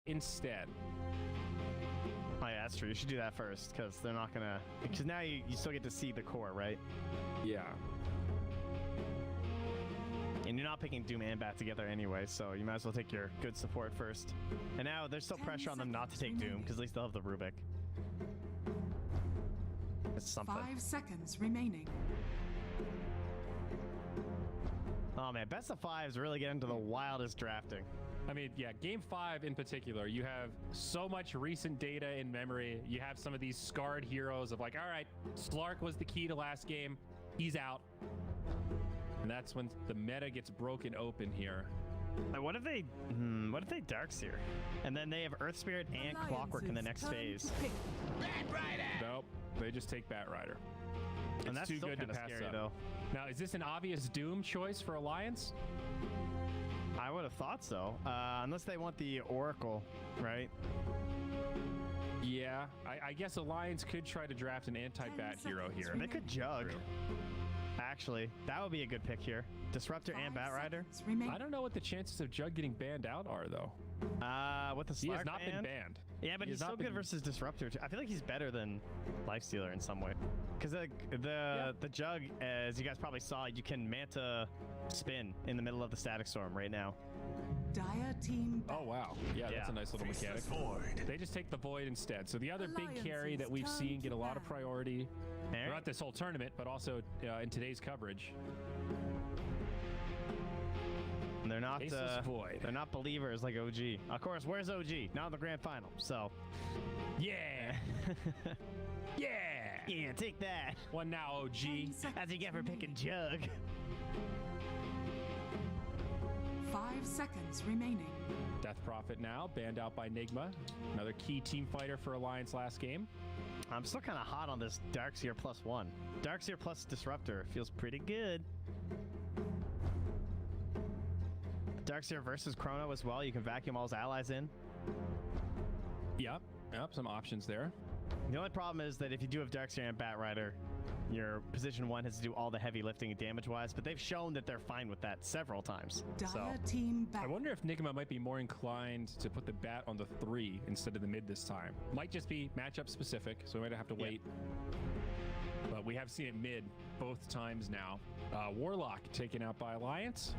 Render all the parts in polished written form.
instead. Oh yeah, that's true. You should do that first, because they're not gonna. Because now you still get to see the core, right? Yeah. And you're not picking Doom and Bat together anyway, so you might as well take your good support first. And now there's still pressure on them not to take Doom, because at least they'll have the Rubik. It's something. 5 seconds remaining. Oh man, best of fives really get into the wildest drafting. I mean, yeah, game 5 in particular, you have so much recent data in memory. You have some of these scarred heroes of like, all right, Slark was the key to last game. He's out. And that's when the meta gets broken open here. Like, what if they Darkseer? And then they have Earth Spirit and Clockwork in the next phase. Bat Rider! Nope, they just take Bat Rider. It's And that's too still good to kinda pass scary, up. though. Now, is this an obvious Doom choice for Alliance? I would have thought so. Unless they want the Oracle, right? Yeah, I guess Alliance could try to draft an anti-Bat hero here. They could Jug. True. Actually, that would be a good pick here. Disruptor and Bat Rider. I don't know what the chances of Jug getting banned out are, though. With the Slark He has not ban? been banned. Yeah, but he's still good versus Disruptor. I feel like he's better than Lifestealer in some way. Because the Jug, as you guys probably saw, you can Manta spin in the middle of the Static Storm right now. Dire team. Oh, wow. Yeah, that's a nice little mechanic. They just take the Void instead. So the other big carry that we've seen get a lot of priority throughout this whole tournament, but also in today's coverage. And they're not Void. They're not believers like OG. Of course, where's OG? Not in the grand final. So, yeah. Yeah. Yeah, take that. One now, OG. As you get for picking Jug. 5 seconds remaining. Death Prophet now, banned out by Nigma. Another key team fighter for Alliance last game. I'm still kind of hot on this Darkseer +1. Darkseer plus Disruptor feels pretty good. Darkseer versus Chrono as well. You can vacuum all his allies in. Yep, some options there. The only problem is that if you do have Darkseer and Bat Rider, your position 1 has to do all the heavy lifting and damage-wise, but they've shown that they're fine with that several times. Dire team back. I wonder if Nigma might be more inclined to put the Bat on the 3 instead of the mid this time. Might just be matchup specific, so we might have to wait. But we have seen it mid both times now. Warlock taken out by Alliance.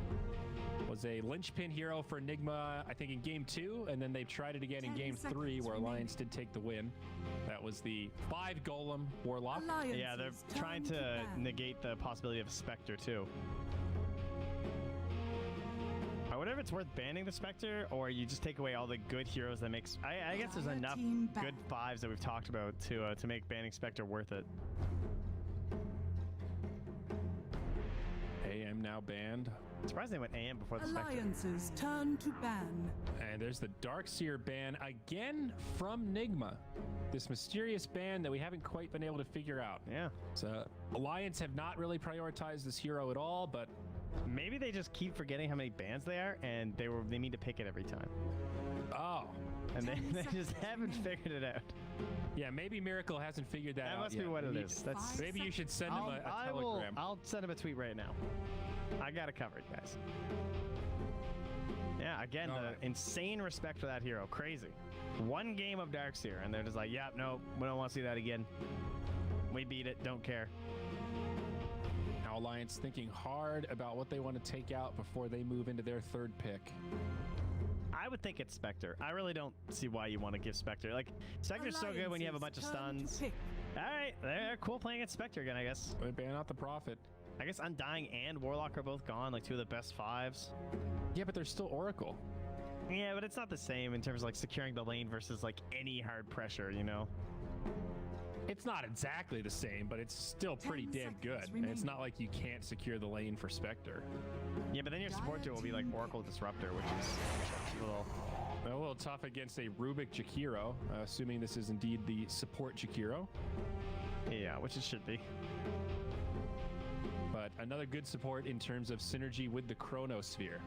Was a linchpin hero for Nigma, I think, in game 2, and then they tried it again in game 3, where Alliance did take the win. That was the 5 Golem Warlock. Yeah, they're trying to negate the possibility of a Spectre, too. I wonder if it's worth banning the Spectre, or you just take away all the good heroes that makes... I guess there's enough good 5s that we've talked about to make banning Spectre worth it. AM now banned. Surprised they went AM before the Spectre. Alliance's turn to ban. And there's the Darkseer ban again from Nigma. This mysterious ban that we haven't quite been able to figure out. Yeah. So Alliance have not really prioritized this hero at all, but maybe they just keep forgetting how many bans they are, and they need to pick it every time. Oh. And they just haven't figured it out. Yeah, maybe Miracle hasn't figured that out. That must be what it is. That's maybe you should send him a telegram. I'll send him a tweet right now. I got it covered, guys. Yeah, again, insane respect for that hero. Crazy. 1 game of Darkseer, and they're just like, yeah, no, we don't want to see that again. We beat it. Don't care. Now Alliance thinking hard about what they want to take out before they move into their 3rd pick. I would think it's Spectre. I really don't see why you want to give Spectre. Like, Spectre's so good when you have a bunch of stuns. All right, they're cool playing at Spectre again, I guess. They ban out the Prophet. I guess Undying and Warlock are both gone, like 2 of the best 5s. Yeah, but there's still Oracle. Yeah, but it's not the same in terms of like securing the lane versus like any hard pressure, you know? It's not exactly the same, but it's still pretty damn good. And it's not like you can't secure the lane for Spectre. Yeah, but then your support duo will be like Oracle Disruptor, which is a little tough against a Rubik Jakiro, assuming this is indeed the support Jakiro. Yeah, which it should be. But another good support in terms of synergy with the Chronosphere.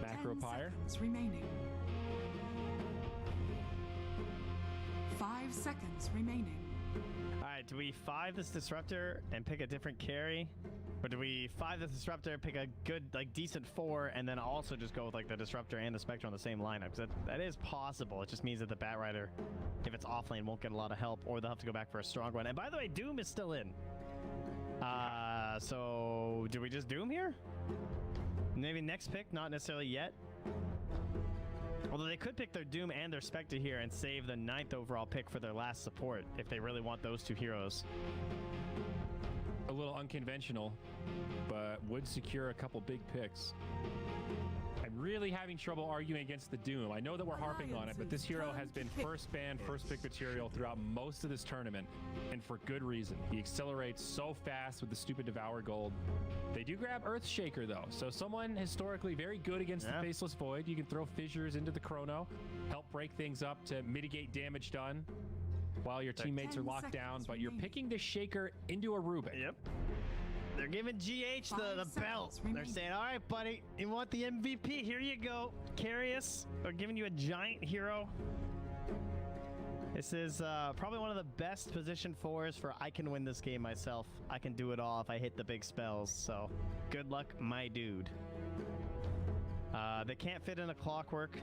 Macropyre. 10 seconds remaining. 5 seconds remaining. All right, do we 5 this Disruptor and pick a different carry? Or do we 5 the Disruptor, pick a good, like, decent 4, and then also just go with, like, the Disruptor and the Spectre on the same lineup? Because that is possible. It just means that the Bat Rider, if it's offlane, won't get a lot of help, or they'll have to go back for a strong one. And by the way, Doom is still in. So do we just Doom here? Maybe next pick, not necessarily yet. Although they could pick their Doom and their Spectre here and save the 9th overall pick for their last support if they really want those 2 heroes. A little unconventional, but would secure a couple big picks. I'm really having trouble arguing against the Doom. I know that we're harping on it, but this hero has been first ban, first pick material throughout most of this tournament, and for good reason. He accelerates so fast with the stupid Devour Gold. They do grab Earthshaker, though, so someone historically very good against the Faceless Void. You can throw Fissures into the Chrono, help break things up to mitigate damage done while your teammates are locked down, but you're picking the Shaker into a Rubik. Yep. They're giving GH the belt. They're saying, all right, buddy, you want the MVP? Here you go. Carry us. They're giving you a giant hero. This is probably one of the best position 4s for I can win this game myself. I can do it all if I hit the big spells, so good luck, my dude. They can't fit in a Clockwork.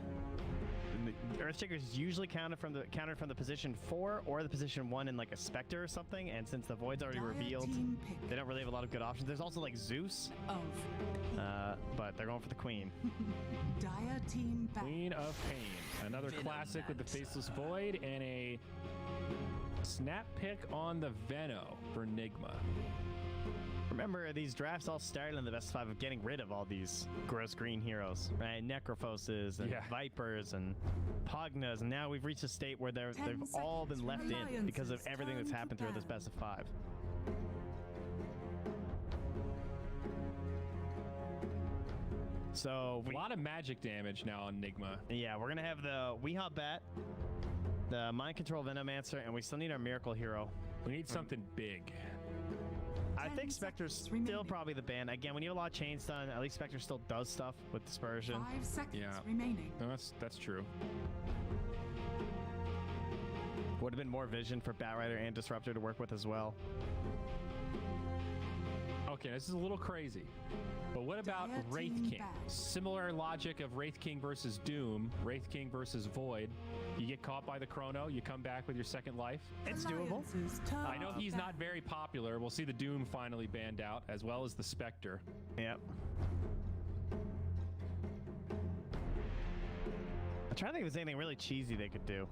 Earthshaker is usually countered from the position 4 or the position 1 in like a Spectre or something, and since the Void's already revealed, they don't really have a lot of good options. There's also like Zeus, but they're going for the Queen. Dire team back. Queen of Pain, another classic with the Faceless Void, and a snap pick on the Veno for Nigma. Remember, these drafts all started in the best 5 of getting rid of all these gross green heroes, right? Necrophoses and Vipers and Pugnas, and now we've reached a state where they've all been left in because of everything that's happened through this best of 5. So a lot of magic damage now on Nigma. Yeah, we're gonna have the Weehaw Bat, the Mind Control Venomancer, and we still need our Miracle Hero. We need something big. I think Spectre's still probably the ban. Again, when you have a lot of chains done, at least Spectre still does stuff with Dispersion. 5 seconds remaining. No, that's true. Would have been more vision for Batrider and Disruptor to work with as well. Okay, this is a little crazy. But what about Wraith King? Similar logic of Wraith King versus Doom, Wraith King versus Void. You get caught by the Chrono, you come back with your second life. It's doable. I know he's not very popular. We'll see the Doom finally banned out, as well as the Spectre. Yep. I'm trying to think if there's anything really cheesy they could do.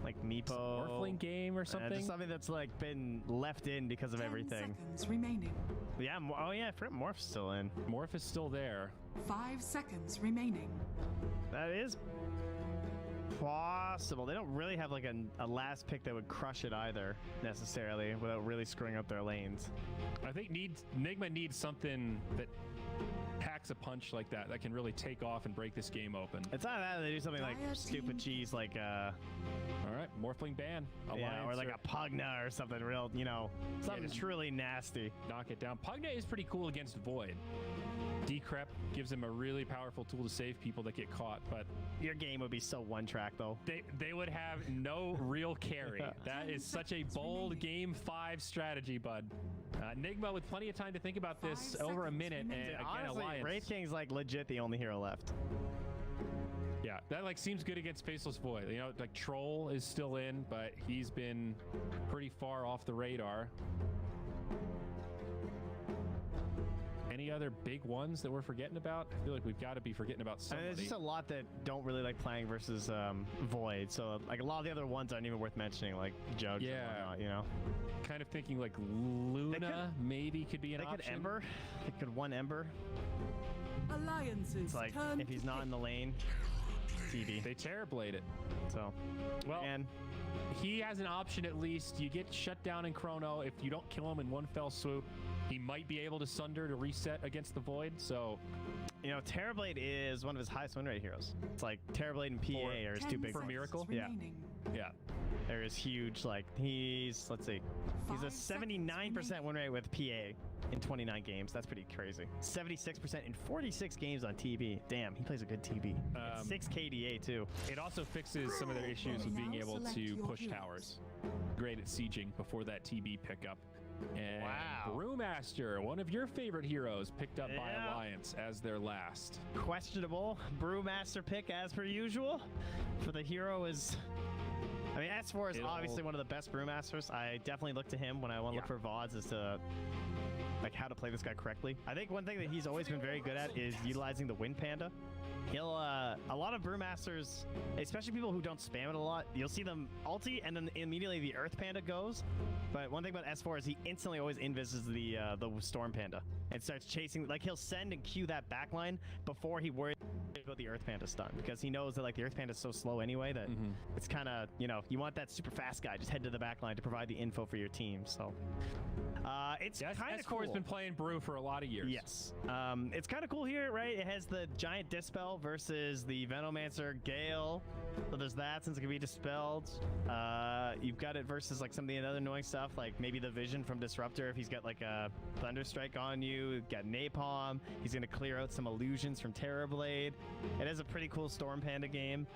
Like Meepo. Morphling game or something? Just something that's like been left in because of 10 everything. seconds remaining. Yeah, oh yeah, I forgot Morph's still in. Morph is still there. 5 seconds remaining. That is possible. They don't really have like a last pick that would crush it either, necessarily, without really screwing up their lanes. I think Nigma needs something that packs a punch like that can really take off and break this game open. It's not that they do something like stupid cheese, like all right, Morphling ban. Yeah, or like a Pugna or something real, something truly nasty. Knock it down. Pugna is pretty cool against Void. Decrep gives him a really powerful tool to save people that get caught, but your game would be so one-track though. They would have no real carry. That is such a bold game 5 strategy, bud. Nigma with plenty of time to think about this over a minute, and again, honestly, Alliance. Wraith King's like legit the only hero left. Yeah, that like seems good against Faceless Void. Like Troll is still in, but he's been pretty far off the radar. Any other big ones that we're forgetting about? I feel like we've got to be forgetting about somebody. There's just a lot that don't really like playing versus Void, so like a lot of the other ones aren't even worth mentioning, like Jugs and whatnot, Kind of thinking like Luna maybe could be an option. They could Ember. They could one Ember. Alliances. It's like if he's not in the lane, TV. They Terrorblade it. So, well, he has an option at least. You get shut down in Chrono. If you don't kill him in one fell swoop, he might be able to Sunder to reset against the Void. So, Terrorblade is one of his highest win rate heroes. It's like Terrorblade and PA are his 2 big for Miracle. Remaining. Yeah. There is huge, he's a 79% win rate with PA in 29 games. That's pretty crazy. 76% in 46 games on TB. Damn, he plays a good TB. 6 KDA too. It also fixes some of their issues with being able to push towers. Great at sieging before that TB pickup. And Wow. Brewmaster, one of your favorite heroes, picked up by Yeah. Alliance as their last. Questionable Brewmaster pick as per usual. For the hero is... I mean, S4 is obviously one of the best Brewmasters. I definitely look to him when I want to look for VODs as to like how to play this guy correctly. I think one thing that he's always been very good at is utilizing the Wind Panda. He'll a lot of Brewmasters, especially people who don't spam it a lot, you'll see them ulti and then immediately the Earth Panda goes. But one thing about S4 is he instantly always invises the Storm Panda and starts chasing. Like he'll send and queue that backline before he worries about the Earth Panda stun, because he knows that like the Earth Panda is so slow anyway that it's kind of, you know, you want that super fast guy just head to the backline to provide the info for your team. So it's kind of cool. S4 has been playing Brew for a lot of years. Yes. It's kind of cool here, right? It has the giant Dispel versus the Venomancer Gale. So there's that, since it can be dispelled. You've got it versus like some of the other annoying stuff, like maybe the Vision from Disruptor if he's got like a Thunderstrike on you. You've got Napalm. He's going to clear out some illusions from Terrorblade. It is a pretty cool Storm Panda game.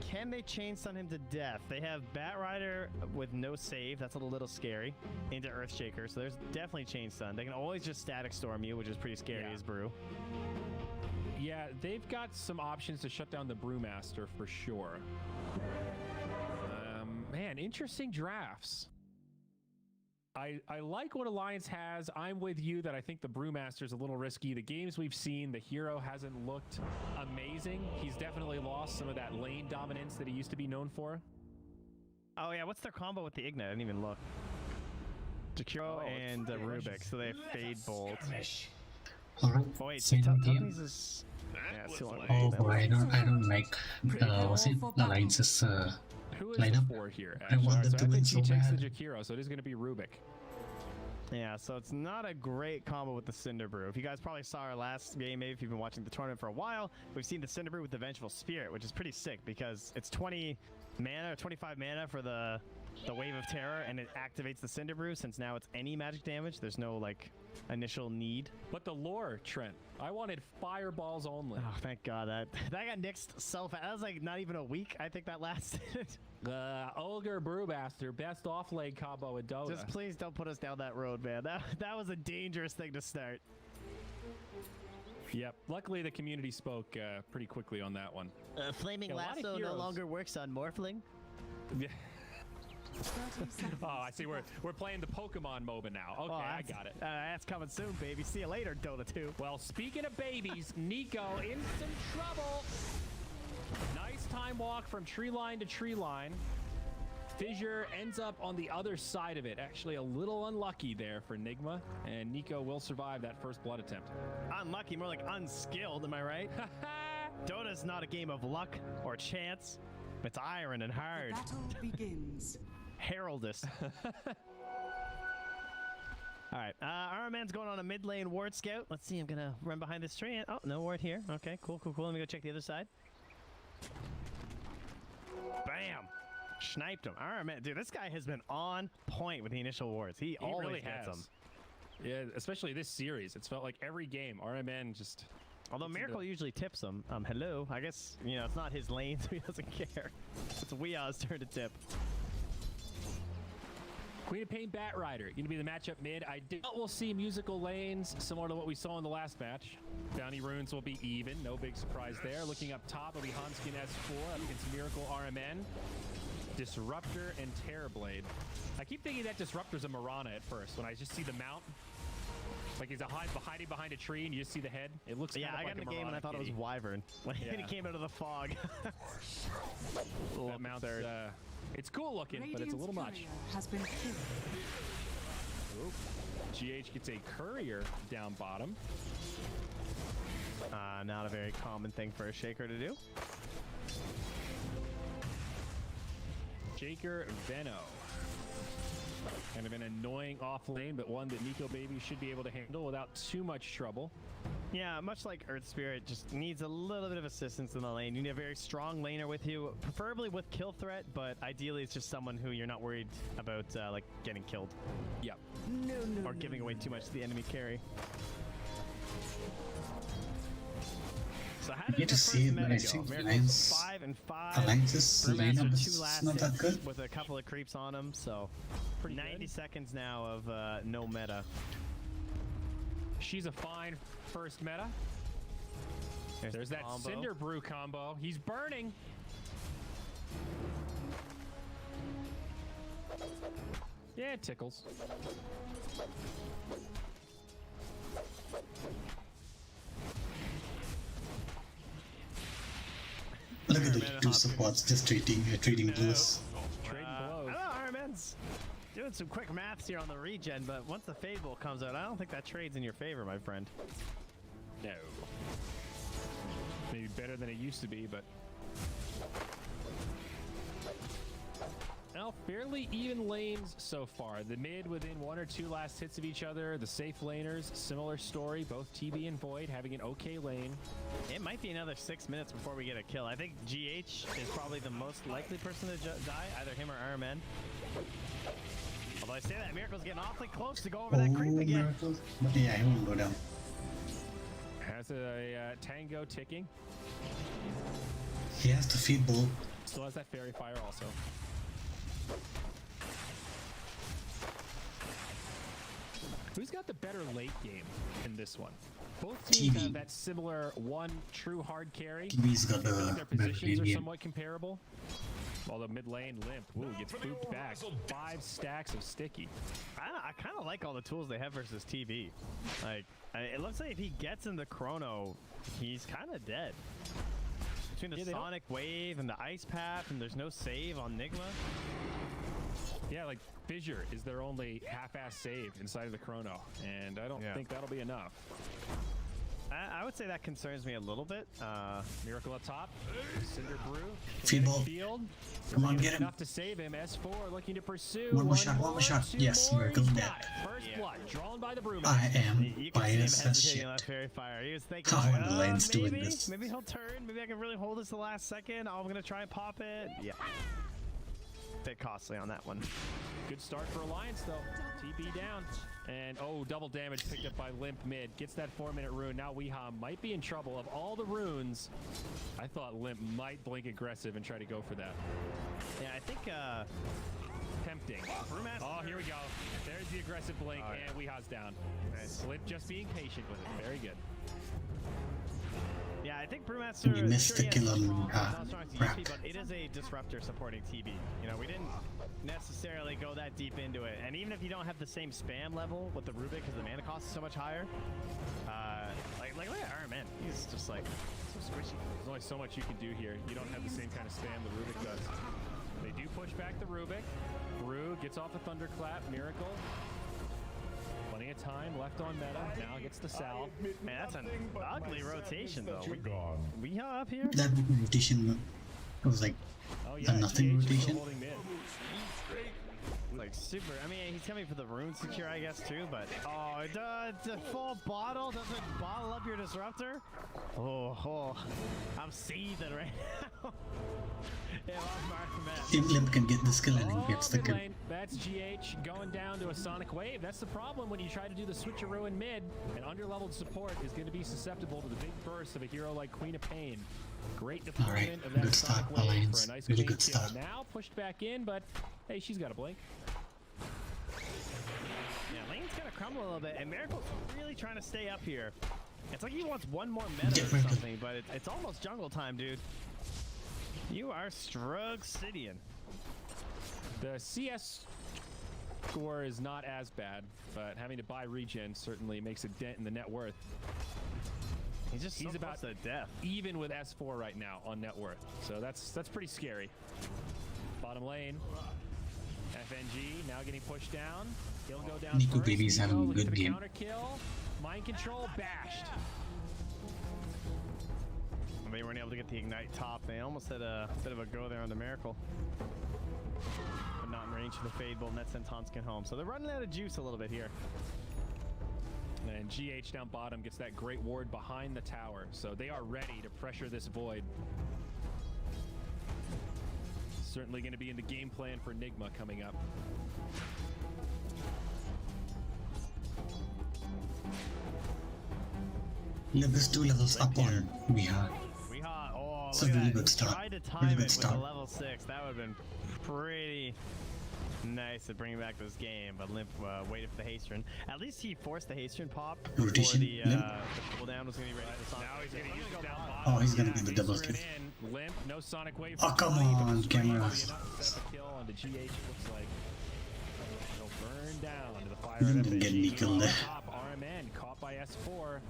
Can they chain stun him to death? They have Batrider with no save. That's a little scary. Into Earthshaker, so there's definitely chain stun. They can always just static storm you, which is pretty scary as Brew. Yeah, they've got some options to shut down the Brewmaster for sure. Man, interesting drafts. I like what Alliance has. I'm with you that I think the Brewmaster's a little risky. The games we've seen, the hero hasn't looked amazing. He's definitely lost some of that lane dominance that he used to be known for. Oh yeah, what's their combo with the Ignite? I didn't even look. Jakiro and Rubik, so they have Fade Bolt. Alright, Oh wait, same game. Tuffy's is... Yeah, still on Oh boy, I don't like was it Alliance's Who is lineup. the 4 here? I Actually, wanted so to I win think so he takes bad. the Jakiro, so it is going to be Rubik. Yeah, so it's not a great combo with the Cinder Brew. If you guys probably saw our last game, maybe if you've been watching the tournament for a while, we've seen the Cinder Brew with the Vengeful Spirit, which is pretty sick because it's 20 mana or 25 mana for the Wave of Terror, and it activates the Cinder Brew. Since now it's any magic damage, there's no like initial need. But the lore, Trent, I wanted fireballs only. Oh, thank God that got nixed so fast. That was like not even a week. I think that lasted. Olger Brewmaster, best off-lane combo in Dota. Just please don't put us down that road, man. That was a dangerous thing to start. Yep. Luckily, the community spoke pretty quickly on that one. Flaming Yeah, a lot of Lasso no heroes. longer works on Morphling. Yeah. 30 seconds. Oh, I see. We're playing the Pokemon MOBA now. Okay, I got it. That's coming soon, baby. See you later, Dota 2. Well, speaking of babies, Nico in some trouble. Nice time walk from tree line to tree line. Fissure ends up on the other side of it. Actually, a little unlucky there for Nigma, and Nico will survive that first blood attempt. Unlucky, more like unskilled, am I right? Dota's not a game of luck or chance. It's iron and The hard. battle begins. Heraldist. All right, our man's going on a mid lane ward scout. Let's see, I'm gonna run behind this tree. Oh, no ward here. Okay, cool. Let me go check the other side. Bam! Sniped him. All right, man. Dude, this guy has been on point with the initial wards. He always really gets has. them. Yeah, especially this series. It's felt like every game, RMN just... Although Miracle usually tips him. Hello. I guess, you know, it's not his lane, so he doesn't care. It's Wea's turn to tip. Queen of Pain Batrider, going to be the matchup mid. I doubt we'll see musical lanes similar to what we saw in the last match. Bounty runes will be even, no big surprise there. Looking up top will be Hanskin S4 up against Miracle RMN, Disruptor, and Terrorblade. I keep thinking that Disruptor's a Mirana at first when I just see the mount. Like he's hiding behind a tree and you just see the head. It looks Yeah, kind of I like got in a the game and I Mirana thought it was kitty. Wyvern. When Yeah. he came out of the fog. That mount's, it's cool looking, but it's a little much. Courier has been killed. GH gets a courier down bottom. Not a very common thing for a Shaker to do. Shaker Veno. Kind of an annoying off lane, but one that Nico Baby should be able to handle without too much trouble. Yeah, much like Earth Spirit, just needs a little bit of assistance in the lane. You need a very strong laner with you, preferably with kill threat, but ideally it's just someone who you're not worried about like getting killed. Yep. Or giving away too much to the enemy carry. So how You did get the to see first it when meta I go? see Miracle's lines 5 and getting 5. Alliance's Brewmaster lineup 2 is last not that hits good. with a couple of creeps on him, so Pretty 90 good. seconds now of no meta. She's a fine first meta. There's the that combo. Cinder Brew combo. He's burning. Yeah, it tickles. Look at the two supports just trading blows. Trading blows. I know Iron Man's doing some quick maths here on the regen, but once the Fade Bolt comes out, I don't think that trade's in your favor, my friend. No. Maybe better than it used to be, but... Now, fairly even lanes so far. The mid within 1 or 2 last hits of each other. The safe laners, similar story. Both TB and Void having an okay lane. It might be another 6 minutes before we get a kill. I think GH is probably the most likely person to die, either him or Iron Man. Although I say that, Miracle's getting awfully close to go over that creep again. Miracle. But yeah, he won't go down. Has a tango ticking. He has the feed ball. Still has that fairy fire also. Who's got the better late game in this one? Both teams TV. have that similar one true hard carry. TV's got I feel like the their better positions are game. somewhat comparable. Although mid lane limp, ooh, gets booped back. 5 stacks of sticky. I kind of like all the tools they have versus TV. Like, it looks like if he gets in the chrono, he's kind of dead. Between the Yeah, Sonic Wave and the Ice Path, and there's no save on Nigma. Yeah, like Fissure is their only half-ass save inside of the chrono, and I don't think that'll be enough. I would say that concerns me a little bit. Miracle up top, Cinder Brew, Feed ball. field. Come on, get him. Enough to save him. S4 looking to pursue. One more shot, one more shot. two Yes, more, Miracle he's dead. got it. First blood, drawn by the Brewmaster. I am You can see him biased as hesitating shit. on that fairy fire. He was thinking, How like, are the lanes doing maybe, this? maybe he'll turn. Maybe I can really hold this the last second. Oh, I'm gonna try and pop it. Yeah. Bit costly on that one. Good start for Alliance though. TB down. And oh, double damage picked up by Limp mid. Gets that 4-minute rune. Now Weehaw might be in trouble. Of all the runes, I thought Limp might blink aggressive and try to go for that. Yeah, I think Tempting. Oh, here we go. There's the aggressive blink, and Weehaw's down. Nice. Limp just being patient with it. Very good. Yeah, I think Brewmaster. You missed the kill on Crap. But it is a disruptor supporting TB. You know, we didn't necessarily go that deep into it, and even if you don't have the same spam level with the Rubik, because the mana cost is so much higher, like look at Iron Man. He's just like so squishy. There's only so much you can do here. You don't have the same kind of spam the Rubik does. They do push back the Rubik. Brew gets off a Thunderclap. Miracle. Plenty of time left on meta. Now gets the salve. Man, that's an ugly rotation, though. Weehaw up here? That rotation was like Oh a yeah, nothing GH is rotation. holding mid. Like super. I mean, he's coming for the rune secure, I guess, too. But oh, the full bottle doesn't bottle up your disruptor. Oh, I'm seething right now. Yeah, Limp can get this kill and Oh, he gets the mid kill. lane. That's GH going down to a Sonic Wave. That's the problem when you try to do the switcheroo in mid. An underleveled support is going to be susceptible to the big burst of a hero like Queen of Pain. Great deployment of that good Sonic start, Wave Alliance. for a nice Really clean good kill. start. Now pushed back in, but hey, she's got a blink. Yeah, lane's gonna crumble a little bit, and Miracle's really trying to stay up here. It's like he wants one more meta or Miracle. something, but it's almost jungle time, dude. You are Strugstidian. The CS score is not as bad, but having to buy regen certainly makes a dent in the net worth. He's just He's so about close to death. Even with S4 right now on net worth, so that's pretty scary. Bottom lane, FNG now getting pushed down. He'll go down Nico first. Baby's Nico having a looking good for the game. Counter kill, mind control, bashed. They weren't able to get the ignite top. They almost had a bit of a go there on the Miracle, but not in range for the Fade Bolt, and that sent Tonskin home. So they're running out of juice a little bit here. And GH down bottom gets that great ward behind the tower, so they are ready to pressure this void. Certainly going to be in the game plan for Nigma coming up. Limp is 2 levels up on Weehaw. Weehaw, oh, It's a look at really that. good start. Tried to Really time good it with start. a level 6. That would have been pretty nice to bring back this game, but Limp waited for the haste run. At least he forced the haste run pop before Rotation, the Limp. cooldown was going to be ready for Sonic. Now he's going to use it down Oh, bottom. he's gonna Yeah, be the he's double thrown kill. in. Limp, no Sonic Wave. Oh, for come 20, but on, the screen will be cameras. enough to set the kill onto GH, it looks like. It'll burn down to the fire Didn't of get FNG. me killed there. Top RMN caught by S4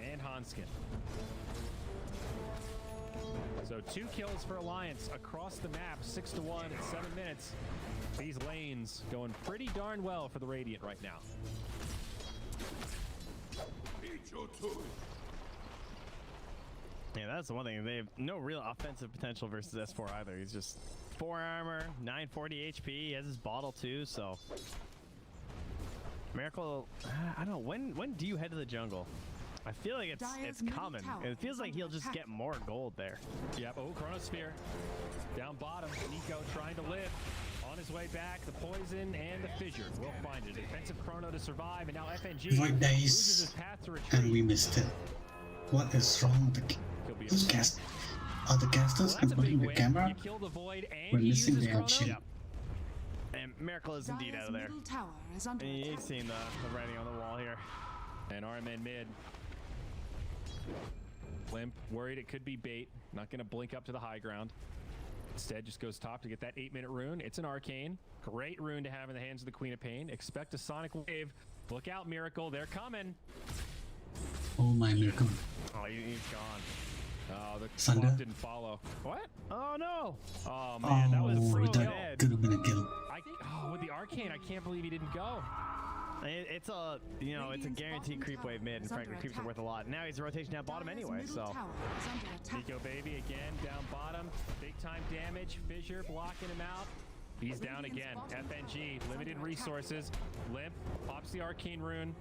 and Hanskin. So 2 kills for Alliance across the map, 6-1 in 7 minutes. These lanes going pretty darn well for the Radiant right now. Yeah, that's the one thing. They have no real offensive potential versus S4 either. He's just 4 armor, 940 HP. He has his bottle too, so. Miracle, I don't know. When do you head to the jungle? I feel like it's coming. It feels like he'll just get more gold there. Yep. Oh, Chronosphere. Down bottom. Nico trying to live. On his way back, the poison and the fissure will find it. Defensive Chrono to survive, and now FNG Void loses his dice, path to retreat. and we missed it. What is wrong with the He'll be those upset. cast? Are the casters Well, that's a controlling big the win. camera? You kill the void and We're he missing uses the Chrono. action. Yep. And Miracle is indeed out of there. middle tower is under And attack. you've seen the writing on the wall here. And RMN mid. Limp, worried it could be bait. Not going to blink up to the high ground. Instead, just goes top to get that 8-minute rune. It's an arcane. Great rune to have in the hands of the Queen of Pain. Expect a Sonic Wave. Look out, Miracle. They're coming. Oh my miracle! Oh, he's gone. Oh, the Thunder? swap didn't follow. What? Oh no! Oh, man. That was Oh, free that kill. could have been a kill. With the arcane, I can't believe he didn't go. It's a it's a guaranteed creep wave mid, and frankly, creeps are worth a lot. Now he's a rotation down bottom Dire's anyway, middle so. tower is under attack. Nico Baby again down bottom. Big time damage. Fissure blocking him out. He's down again. FNG, limited resources. Limp pops the arcane rune.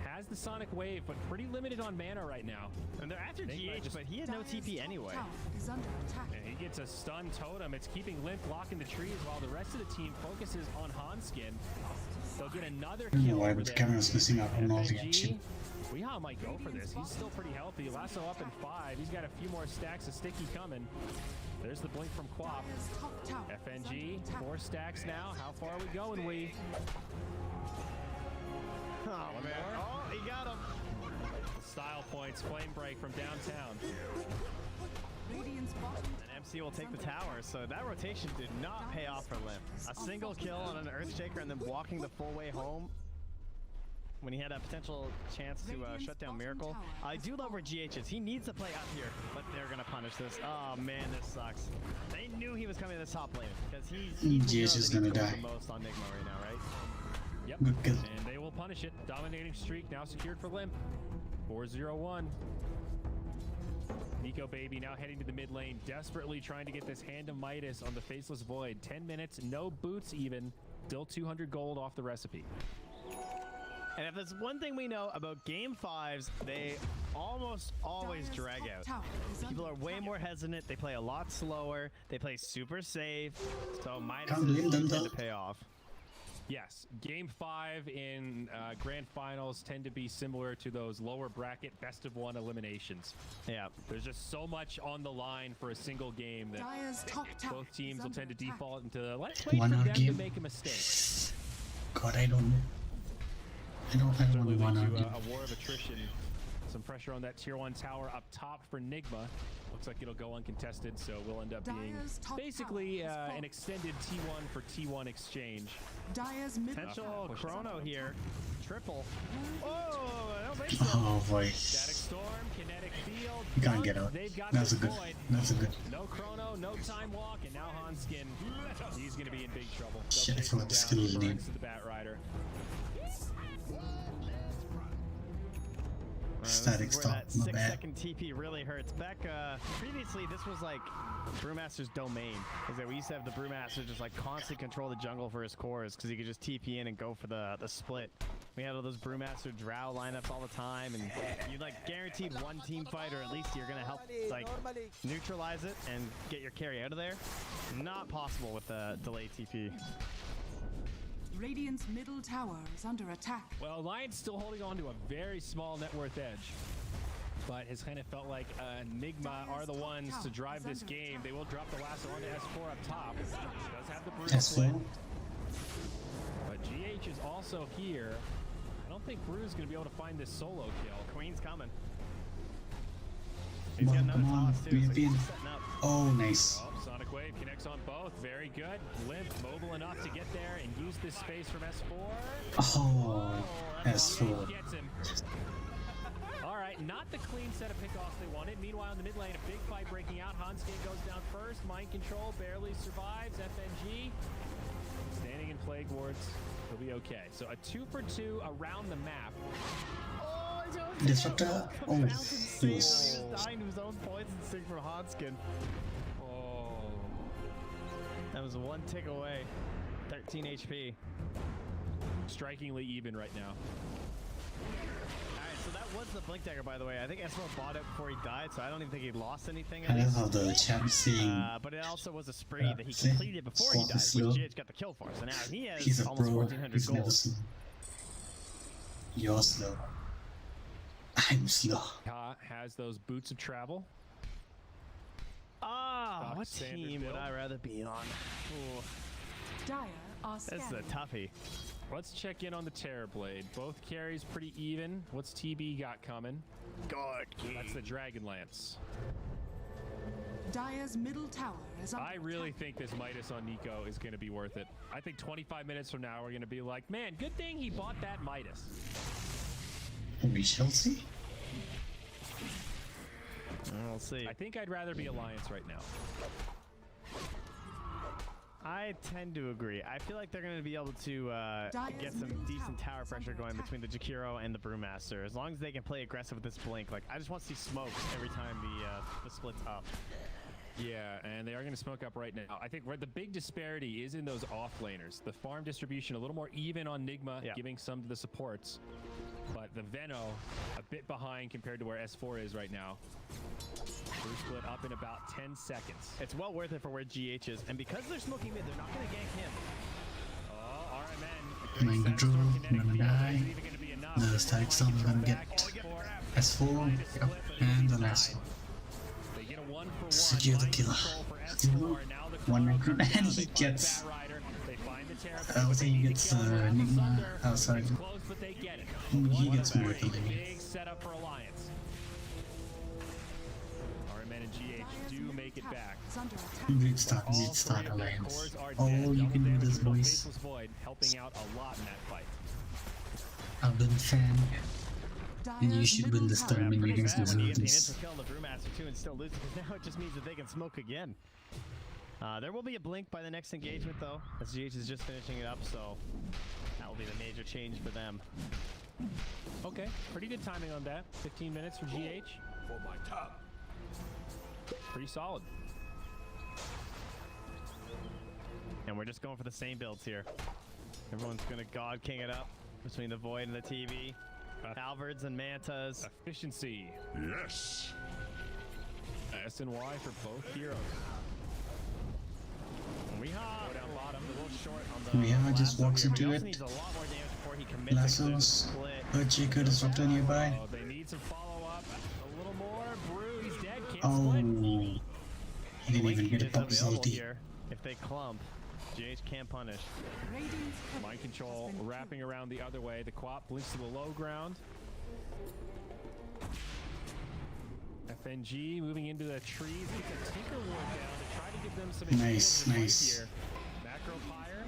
Has the Sonic Wave, but pretty limited on mana right now. And they're after Nigma GH, just- but he had no Dire's TP top anyway. tower is under attack. And he gets a stun totem. It's keeping Limp blocking the trees while the rest of the team focuses on Hanskin. They'll get another don't know kill why, over but the there. camera's missing out on all the FNG, action. Weehaw might go for this. He's still pretty healthy. Lasso up in 5. He's got a few more stacks of sticky coming. There's the blink from Quap. Dire's top tower is FNG, under attack. 4 stacks now. How far are we going, we? Oh man! Oh, he got him. Style points, flame break from downtown. Radiant's bottom And MC will take the tower, so that rotation did not pay off for Limp. A single kill on an Earthshaker and then walking the full way home when he had a potential chance to shut down Miracle. I do love where GH is. He needs to play up here, but they're going to punish this. Oh man, this sucks. They knew he was coming to this top lane because he's GH is gonna die. the most on Nigma right now, right? Yep. Good kill. And they will punish it. Dominating streak now secured for Limp. 4-0-1. Nico Baby now heading to the mid lane, desperately trying to get this Hand of Midas on the Faceless Void. 10 minutes, no boots even. Still 200 gold off the recipe. And if there's one thing we know about Game 5s, they almost always Dire's drag top out. tower is People are under way attack. more hesitant. They play a lot slower. They play super safe. So Midas Can't blame them, tend though. to pay off. Yes, Game 5 in Grand Finals tend to be similar to those lower bracket best of 1 eliminations. Yeah. There's just so much on the line for a single game that Dire's top tower both teams is will under tend to attack. default into let's wait for 1 hour them to game. make a mistake. God, I don't know. I don't Certainly want lead 1 to hour game. a war of attrition. Some pressure on that tier 1 tower up top for Nigma. Looks like it'll go uncontested, so we'll end up being Dire's top basically tower is an falling. extended T1 for T1 exchange. Dire's middle Potential tower is Chrono under here. attack. Triple. Oh, I don't think so. Oh boy. Static Storm, Kinetic Field. You can't Dunk. get out. They've got That's a this good. void. That's a good. No Chrono, no Time Walk, and now Hanskin. He's going to be in big trouble. They'll Shit, I chase forgot him the down. skill's name. Burns to the Bat Rider. Static This is where stop, that my 6 bad. second TP really hurts. Back previously, this was like Brewmaster's domain, because we used to have the Brewmaster just like constantly control the jungle for his cores, because he could just TP in and go for the split. We had all those Brewmaster Drow lineups all the time, and you like guaranteed one team fight, or at least you're gonna help like neutralize it and get your carry out of there. Not possible with the delayed TP. Radiant's middle tower is under attack. Well, Alliance still holding on to a very small net worth edge. but has kind of felt like Nigma are the ones to drive this game. They will drop the last one to S4 up top. Does have the Bruce split. But GH is also here. I don't think Bruce is going to be able to find this solo kill. Queen's coming. Come on, come on. European. Oh, nice. Oh, Sonic Wave connects on both. Very good. Limp, mobile enough to get there and use this space from S4. Oh, S4. Gets him. All right, not the clean set of pickoffs they wanted. Meanwhile, in the mid lane, a big fight breaking out. Hanskin goes down first. Mind control barely survives. FNG standing in Plague Wards. He'll be okay. So a 2-for-2 around the map. Disruptor. Oh, He yes. was dying to his own poison sting from Hanskin. Oh. That was one tick away. 13 HP. Strikingly even right now. Alright, so that was the Blink Dagger, by the way. I think Esmo bought it before he died, so I don't even think he lost anything. I love how the champ saying But it also was a spree that he completed before he died, which GH got the kill for. So now he has he's a almost pro. 1,400 He's never gold. slow. You're slow. I'm slow. Ka has those boots of travel. Ah, what standard team would build. I rather be on? Ooh, Dire are this is scanning. a toughie. Let's check in on the Terrorblade. Both carries pretty even. What's TB got coming? God, That's the Dragon Lance. Dire's middle tower is under I really attack. think this Midas on Nico is going to be worth it. I think 25 minutes from now, we're going to be like, man, good thing he bought that Midas. We shall see. We'll see. I think I'd rather be Alliance right now. I tend to agree. I feel like they're going to be able to get some decent tower pressure going between the Jakiro and the Brewmaster. As long as they can play aggressive with this Blink. Like, I just want to see smokes every time the split's up. Yeah, and they are going to smoke up right now. I think where the big disparity is in those offlaners. The farm distribution a little more even on Nigma, Yeah. giving some to the supports. But the Veno a bit behind compared to where S4 is right now. Blue split up in about 10 seconds. It's well worth it for where GH is. And because they're smoking mid, they're not going to gank him. Oh, RMN. Mind control, I'm gonna die. The static storm is gonna get S4, yep, and the last one. They get a 1-for-1. Secure the killer. One recruit, and he gets. I think he gets Nigma outside. He gets more than me. Big setup for Alliance. RMN and GH do make it back. Is under attack. We'd start Alliance. Oh, you can do this, boys. Void helping out a lot in that fight. I've been a fan. And you should win this tower. tournament. You guys When you deserve get the this. instant kill on the Brewmaster too and still lose, because now it just means that they can smoke again. There will be a blink by the next engagement though, as GH is just finishing it up, so that will be the major change for them. Okay, pretty good timing on that. 15 minutes for GH. For my top. Pretty solid. And we're just going for the same builds here. Everyone's gonna God King it up between the Void and the TV. Halberds and Mantas. Efficiency. Yes. SNY for both heroes. Weehaw down bottom, a little short on the Weehaw just lasso walks here, but into he also it. needs a lot more damage before he commits to the Lassos. split. Jacob Disruptor nearby. Oh, they need some follow-up. A little more. Brew, he's dead. Can't Oh, split. he didn't even get a Is available proximity. here. If they clump, GH can't punish. Radiant's cover Mind control has been wrapping around the other way. The Quap blinks to the low ground. FNG moving into the trees. Gets a Tinker Ward down to try to give them some Nice, advantage nice. here. Macro Pyre.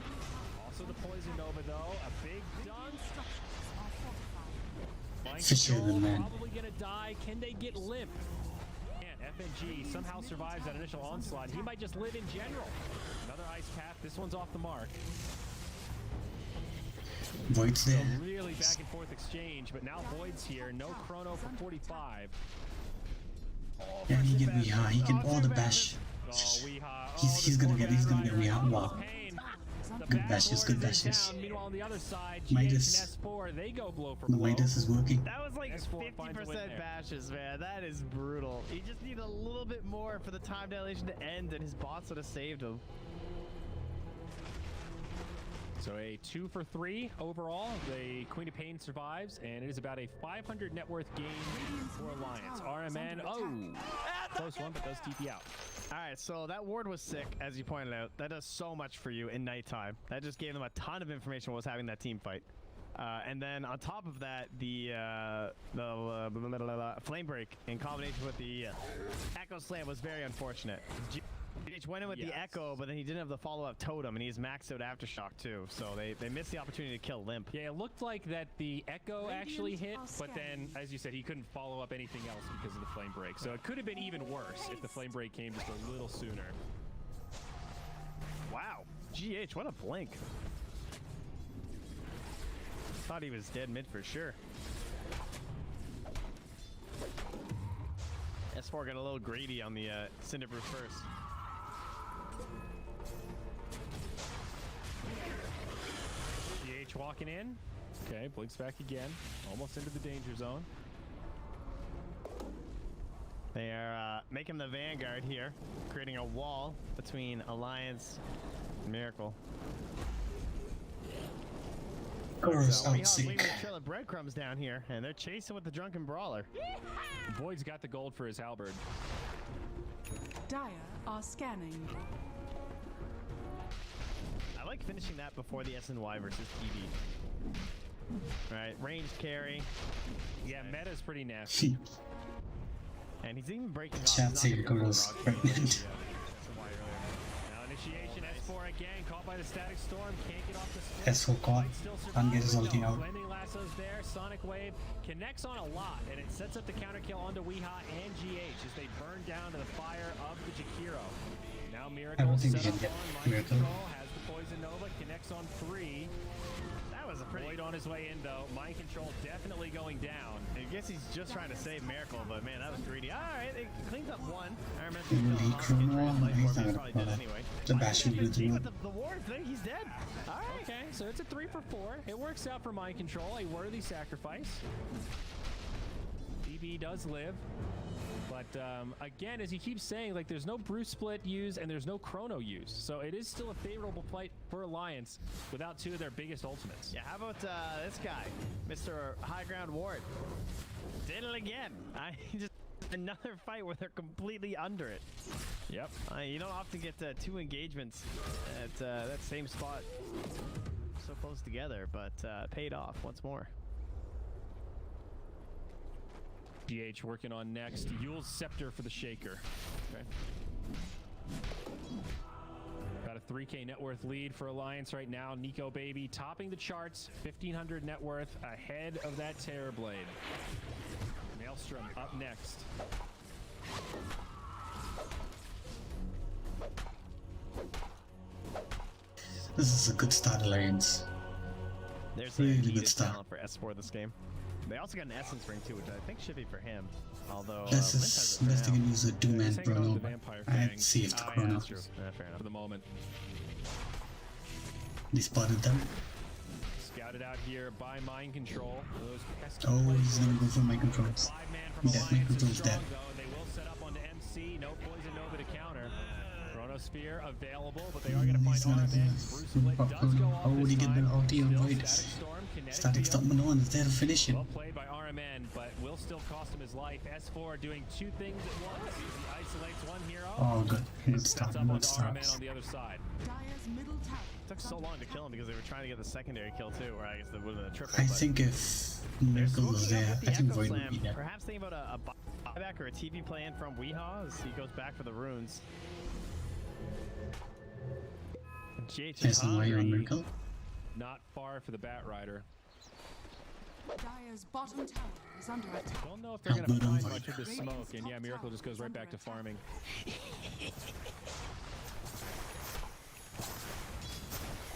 Also the Poison Nova though. A big dunk. structures are fortified. Mind Fisher control, the man. probably gonna die. Can they get limp? And FNG somehow survives that initial onslaught. He might just live in general. Another ice path. This one's off the mark. Void's there. A really back and forth exchange, but now Void's here. No chrono for 45. And he get Weehaw. He get all the bash. Oh, Weehaw. He's gonna get Weehaw. Wow. Pain. The Good back bashes, good board is bashes. down. Meanwhile, on the other side, Midas. GH and S4, they go blow for The blow. Midas is working. That was like S4 finds a win 50% there. bashes, man. That is brutal. He just needed a little bit more for the time dilation to end, and his bots would have saved him. So a 2 for 3 overall. The Queen of Pain survives, and it is about a 500 net worth gain for Alliance. RMN, close one, but does TP out. All right, so that ward was sick, as you pointed out. That does so much for you in nighttime. That just gave them a ton of information what was having that team fight. And then on top of that, the flame break in combination with the echo slam was very unfortunate. GH went in with the echo, but then he didn't have the follow-up totem, and he's maxed out aftershock too. So they missed the opportunity to kill Limp. Yeah, it looked like that the echo actually hit, but then, as you said, he couldn't follow up anything else because of the flame break. So it could have been even worse if the flame break came just a little sooner. Wow, GH, what a blink. Thought he was dead mid for sure. S4 got a little greedy on the Cinderbrew first. GH walking in. Okay, blinks back again. Almost into the danger zone. They are making the Vanguard here, creating a wall between Alliance and Miracle. Chorus out Leaving sick. a trail of breadcrumbs down here, and they're chasing with the Drunken Brawler. Void's got the gold for his halberd. Dire are scanning. I like finishing that before the SNY versus TV. Right, ranged carry. Yeah, meta's pretty nasty. And he's even breaking off. Chat say Chorus pregnant. Now initiation, S4 again, caught by the static storm, can't get off the S4 caught, can't get his ulti out. Blending lassos there, Sonic Wave connects on a lot, and it sets up the counter kill onto Weeha and GH as they burn down to the fire of the Jakiro. Now Miracle I don't think we set can up get on Mind Miracle. Control, has the Poison Nova, connects on 3. That was a pretty... Void on his way in though, Mind Control definitely going down. I guess he's just trying to save Miracle, but man, that was greedy. Alright, it cleans up one. I remember Will he chrono? He's not probably dead gonna anyway. the bash will do the With the ward thing, he's dead. Alright. Okay, so it's a 3 for 4. It works out for Mind Control, a worthy sacrifice. DB does live. But again, as he keeps saying, like there's no Bruce split used and there's no chrono used. So it is still a favorable fight for Alliance without 2 of their biggest ultimates. Yeah, how about this guy, Mr. High Ground Ward? Did it again. Just another fight where they're completely under it. Yep. You don't often get 2 engagements at that same spot so close together, but paid off once more. GH working on next. Yule's Scepter for the Shaker. Okay. Got a 3K net worth lead for Alliance right now. Nico Baby topping the charts. 1,500 net worth ahead of that Terrorblade. Maelstrom up next. This is a good start, Alliance. There's Really a good needed start. talent for S4 this game. They also got an Essence Ring too, which I think should be for him. Although Let's they can use a two-man hang on Bruno. with the Vampire I Fang. saved Oh, yeah, Chrono. that's true. Yeah, fair enough. For the moment. They spotted them. Scouted out here by Mind Control. Those pesky Oh, plays he's gonna go for my controls. 5-man from Yeah, my Alliance is control's strong dead. though, and they will set up onto MC. No Poison Nova to counter. Chronosphere available, but they are going to find He's gonna RMN. Bruce Split does go off Oh, this would he get the time. ulti on Still Void? Static Storm, kinetic Static field. Storm on is there to finish it. Well played by RMN, but will still cost him his life. S4 doing 2 things at once. He isolates one hero. Oh, good. and Good sets start. up Good onto start. RMN on the other side. Dire's middle tower. It took so long to kill him because they were trying to get the secondary kill too, or I guess that would have been a triple. I but think if Miracle was smoking up there, with the I think Echo Void would Slam, be there. Perhaps thinking about a buyback or a TV play in from Weehaw as he goes back for the runes. GH is There's no way on hungry. Miracle. Not far for the Bat Rider. Dire's bottom tower is under attack. Don't know if they're I'll going to boot him. find much of the smoke, and yeah, Miracle just goes right back to farming.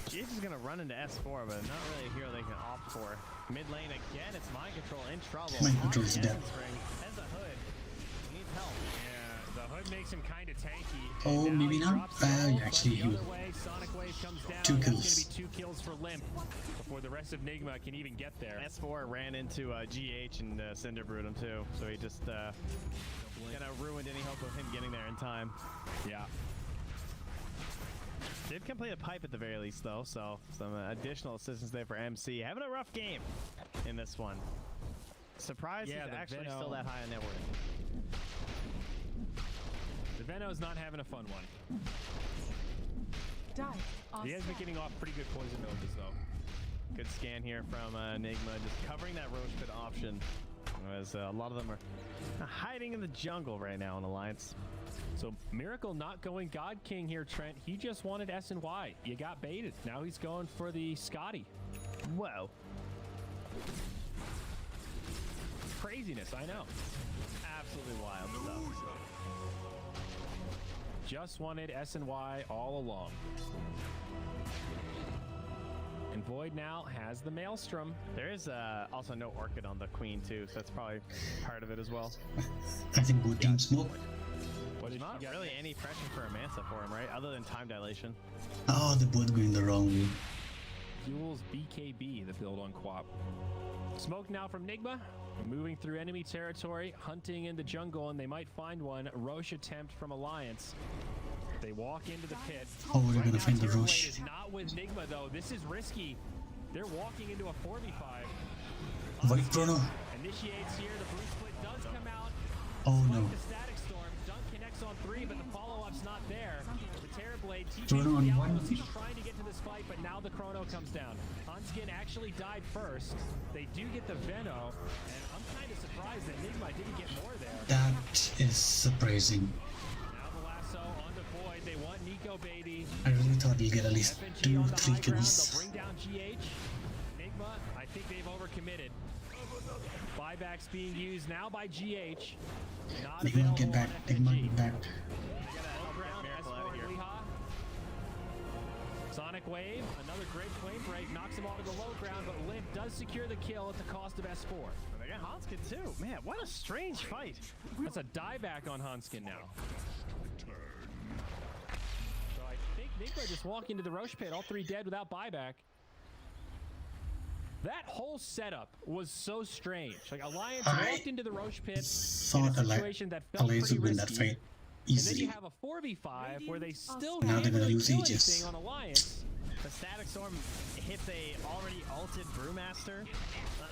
GH is gonna run into S4, but not really a hero they can opt for. Mid lane again, it's Mind Control in trouble. Mind Control is On the dead. Essence Ring, has a hood. He needs help. Yeah, the hood makes him kind of tanky. Oh, and now maybe he not. drops the ult, but Actually, the he other way, Sonic Wave comes down. 2 That's kills. going to be 2 kills for Limp before the rest of Nigma can even get there. S4 ran into GH and Cinderbrewed him too, so he just kind of ruined any hope of him getting there in time. Yeah. Did complete a pipe at the very least, though, so some additional assistance there for MC. Having a rough game in this one. Surprised Yeah, he's the actually Veno- still that high on net worth. The Veno's not having a fun one. Dire are He has been scanning. getting off pretty good poison novas though. Good scan here from Nigma, just covering that roach pit option. As a lot of them are hiding in the jungle right now in Alliance. So Miracle not going God King here, Trent. He just wanted S and Y. You got baited. Now he's going for the Scotty. Whoa. Craziness, I know. Absolutely wild stuff. Just wanted S and Y all along. And Void now has the Maelstrom. There is also no Orchid on the Queen, too, so that's probably part of it as well. I think both teams smoke. What did Not you get? really any pressure for a Manta for him, right? Other than time dilation. Oh, they're both going the wrong way. Fuels BKB, the build on Quap. Smoke now from Nigma. Moving through enemy territory, hunting in the jungle, and they might find one. Roche attempt from Alliance. They walk into the pit. Oh, they're Right gonna now, find the Terrorblade Roche. is not with Nigma, though. This is risky. They're walking into a 4v5. Void Chrono. Initiates here. The blue split does come out. Oh Spike no. the Static Storm. Dunk connects on 3, but the follow-up's not there. The Terrorblade Chrono on TP's the one. Outpost. He's trying to get to this fight, but now the Chrono comes down. Hanskin actually died first. They do get the Veno, and I'm kind of surprised that Nigma didn't get more there. That is surprising. Now the lasso on the Void. They want Nico Baby. I really thought he'd get at least FNG 2 on or the 3 high ground. kills. They'll bring down GH. Nigma, I think they've overcommitted. Buybacks being used now by GH. Not They might available get back. on They might FNG. get back. They got a low ground, Miracle S4 out of and here. Liha. Sonic Wave, another great flame break, knocks him onto the low ground, but Limp does secure the kill at the cost of S4. They got Hanskin, too. Man, what a strange fight. That's a dieback on Hanskin now. So I think Nigma just walked into the Roche pit, all 3 dead without buyback. That whole setup was so strange. Like Alliance I walked into the Roche pit in a Thought situation that felt Alliance pretty would win that risky. fight And then you easily. have a 4v5 where they still Now can't they're gonna really lose do Aegis. anything on Alliance. The Static Storm hits a already ulted Brewmaster.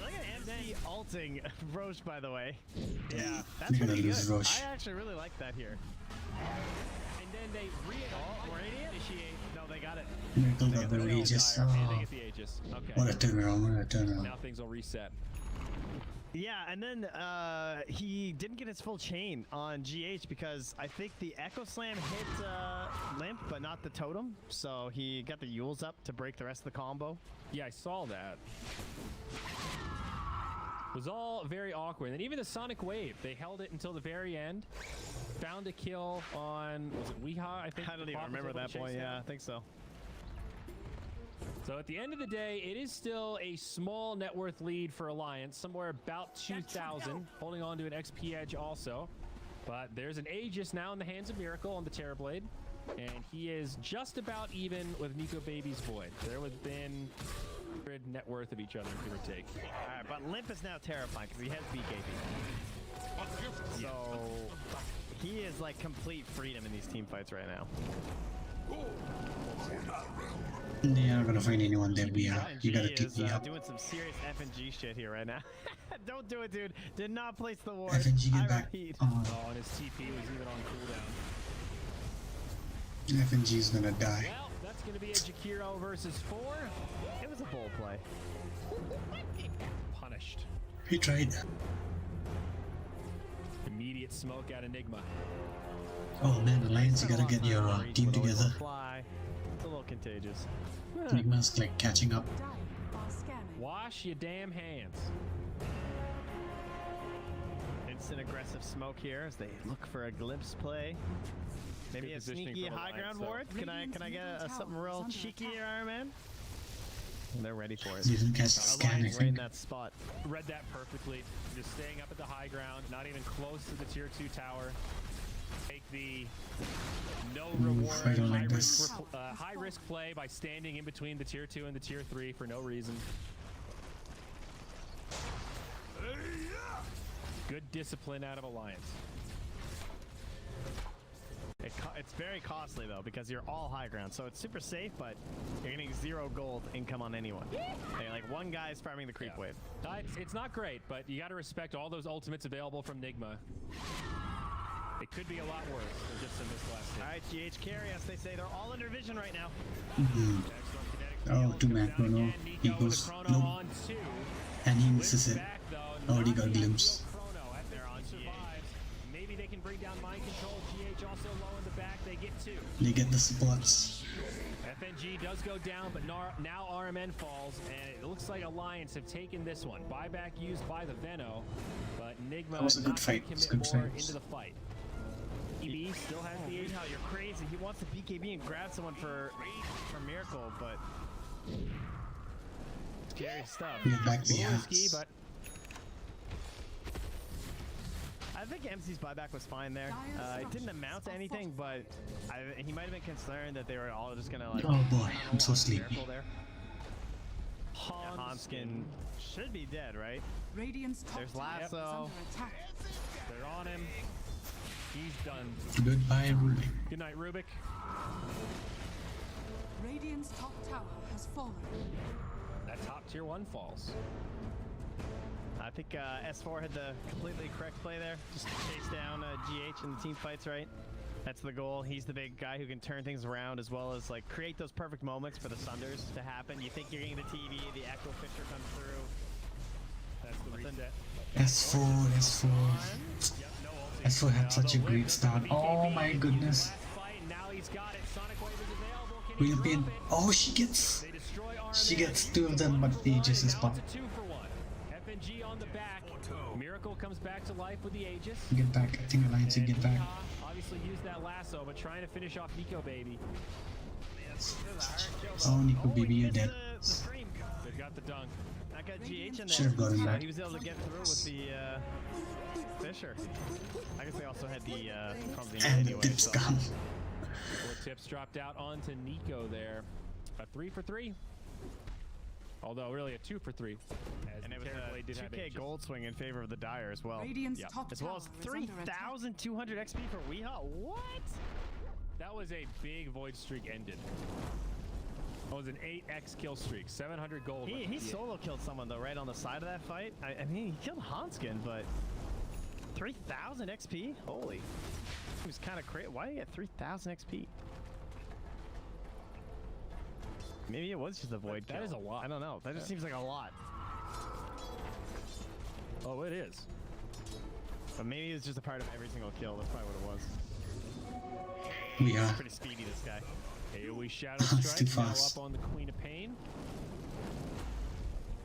Look at MC ulting Roche, by the way. Yeah, that's They're gonna pretty lose good. Roche. I actually really like that here. And then they Initiate. No, they got it. Miracle got the the Aegis. And they Oh, get the Aegis. Okay. what a turnaround, what a turnaround. Now things will reset. Yeah, and then he didn't get his full chain on GH because I think the Echo Slam hit Limp, but not the totem. So he got the Yules up to break the rest of the combo. Yeah, I saw that. It was all very awkward. And even the Sonic Wave, they held it until the very end. Found a kill on, was it Weeha, I think? I don't even Bob was remember able to that chase point. down. Yeah, I think so. So at the end of the day, it is still a small net worth lead for Alliance, somewhere about 2,000, holding on to an XP edge also. But there's an Aegis now in the hands of Miracle on the Terrorblade, and he is just about even with Nico Baby's Void. They're within 100 net worth of each other, give or take. All right, but Limp is now terrifying because he has BKB. So he is like complete freedom in these team fights right now. They're not gonna find anyone that we are. And You gotta G keep is me up. doing some serious FNG shit here right now. Don't do it, dude. Did not place the ward. FNG I get back. repeat. Oh, Oh, and his TP was even on cooldown. FNG's gonna die. Well, that's going to be a Jakiro versus 4. It was a bold play. Punished. He tried. Immediate smoke out of Nigma. Oh man, Alliance, you gotta get your team together. Fly. It's a little contagious. Nigma's like catching up. Dire are scanning. Wash your damn hands. Instant aggressive smoke here as they look for a glimpse play. Maybe Good a positioning sneaky from high Alliance, ground though. ward. Can I get something real cheeky here, Iron Man? They're ready for it. You didn't catch the scan, I Alliance right in think. that spot. Read that perfectly. Just staying up at the high ground, not even close to the tier 2 tower. Take the no reward, I don't like this. high risk play by standing in between the tier 2 and the tier 3 for no reason. Good discipline out of Alliance. It's very costly though because you're all high ground, so it's super safe, but you're getting 0 gold income on anyone. Like one guy's farming the creep wave. It's not great, but you got to respect all those ultimates available from Nigma. It could be a lot worse than just in this last hit. All right, GH carry us. They say they're all under vision right now. Oh, to macro, no. He goes, nope. And he misses it. Already got a glimpse. Maybe they can bring down mind control. GH also low in the back. They get 2. They get the supports. FNG does go down, but now RMN falls, and it looks like Alliance have taken this one. Buyback used by the Veno, but Nigma That was a good not fight. commit It's good more fight. into the fight. BKB still has the How you're crazy. He wants to BKB and grab someone for Miracle, but scary stuff. Get back the risky, ass. but I think MC's buyback was fine there. It didn't amount to anything, but he might have been concerned that they were all just gonna like. Oh boy, I'm so sleepy. There. Hanskin should be dead, right? Radiant's top There's tower is Lasso. under attack. they're on him. He's done. Goodbye, Rubik. Good night, Rubik. Radiant's top tower has fallen. That top tier 1 falls. I think S4 had the completely correct play there. Just chase down GH in the team fights, right? That's the goal. He's the big guy who can turn things around as well as like create those perfect moments for the Sunders to happen. You think you're getting the TV, the Echo Fisher comes through. That's the reset. S4. S4 had such a great start. Oh my goodness. Real pain. Oh, she gets 2 of them, but the Aegis is popped. FNG on the back. Miracle comes back to life with the Aegis. Get back. I think Alliance will get back. Obviously used that lasso, but trying to finish off Nico Baby. Oh, Nico Baby, you're dead. They've got the dunk. That got GH in there. Should have got him back. He was able to get through with the Fisher. I guess they also had the And the anyway. tips gone. 4 tips dropped out onto Nico there. A 3 for 3. Although really a 2 for 3. And it was a 2k gold swing in favor of the Dire as well. Radiant's top As well as tower is under attack. 3,200 XP for Weehaw. What? That was a big void streak ended. That was an 8x kill streak. 700 gold. He solo killed someone though, right on the side of that fight. I mean, he killed Hanskin, but 3,000 XP? Holy. He was kind of crazy. Why did he get 3,000 XP? Maybe it was just a void kill. That is a lot. I don't know. That just seems like a lot. Oh, it is. But maybe it's just a part of every single kill. That's probably what it was. We are. Pretty speedy, this guy. AoE Shadow It's too Strike now fast. up on the Queen of Pain.